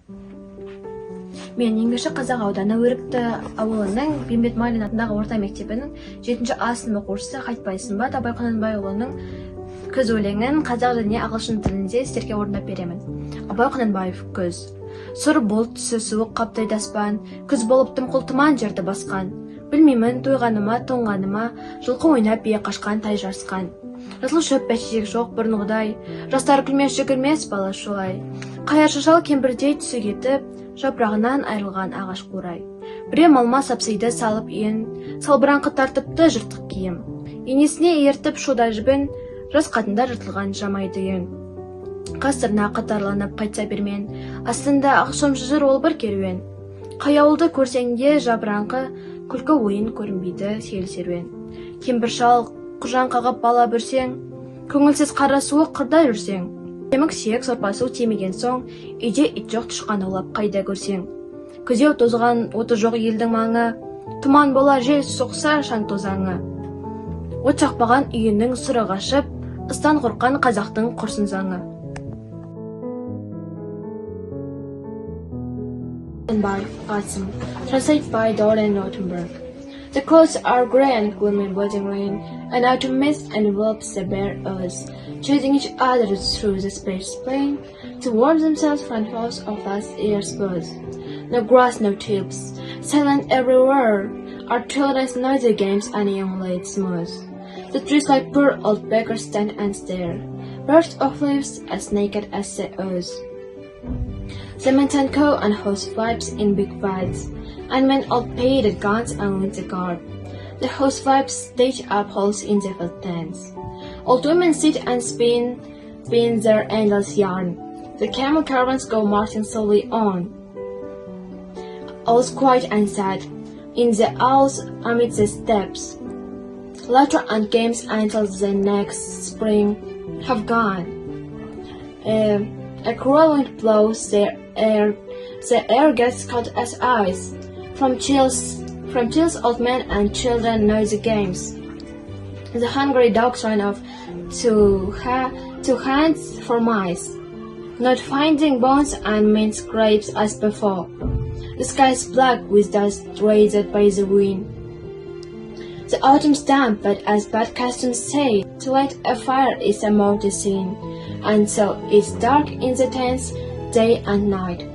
Мен Еңбекшіқазақ ауданы Өрікті ауылының Б.Майлин атындағы орта мектебінің 7-ші А сынып оқушысы Хайтбаева Сымбат Байқауғаның күз өлеңін қазақ және ағылшын тілінде сіздерге орындап беремін. Байқауғаның күз. Сұр бұлт түсі суық қаптайды аспан, күз болып тым тұман жерді басқан. Білмеймін тойғаныма, тоңғаныма, жылқы ойнап бие қашқан тай жарысқан. Жасыл шөп бәйшешек жоқ бұрынғыдай, жастар күлмес жүгірмес бала шулай. Қайыр шашал кембірдей түсі кетіп, жапырағынан айырылған ағаш қурай. Бірем алма сапсайды салып ен, салбыраңқы тартыпты жыртық киім. Енесіне ертіп шуда жібін, жас қатында жыртылған жамайды ен. Қастырына қатарланып қайтса бермен, астында ақшомшы жыр ол бір керуен. Қаяулды көрсеңде жапыраңқы, күлкі ойын көрінбейді сел серуен. Кембір шал құжан қағып бала бүрсең, көңілсіз қара суық қырда жүрсең. Темік сүйек сорпасу темеген соң, үйде ит жоқ тышқан аулап қайда көрсең. Күзеу тозған оты жоқ елдің маңы, тұман бола жел соқса шаң тозаңы. От жақпаған үйінің сұры қашып, ыстан қорқан қазақтың құрсын заңы. Translated by Doreen Rothenberg. The clouds are grey and gloomy, buzzing rain, and autumn mist envelops the bare earth, chasing each other through the space plain, to warm themselves from house of last year's birds. No grass, no tulips, silent everywhere, are children's noisy games and young ladies smooth. The trees like poor old beggars stand and stare, birds of leaves as naked as the earth. Cement and coal and hosewipes in big fights, and men all painted guns and winter guard. The hosewipes stitch up holes in the field tents. Old women sit and spin their endless yarn. The camel caravans go marching slowly on. All's quiet and sad in the aisles amid the steppes. Laughter and games until the next spring have gone. A cruel wind blows the air gets cold as ice. From chills, old men and children noisy games. The hungry dogs run off to hands for mice, not finding bones and minced grapes as before. The sky is black with dust raised by the wind. The autumn's damp, but as bad customs say, to light a fire is a mortal sin, and so it's dark in the tents day and night.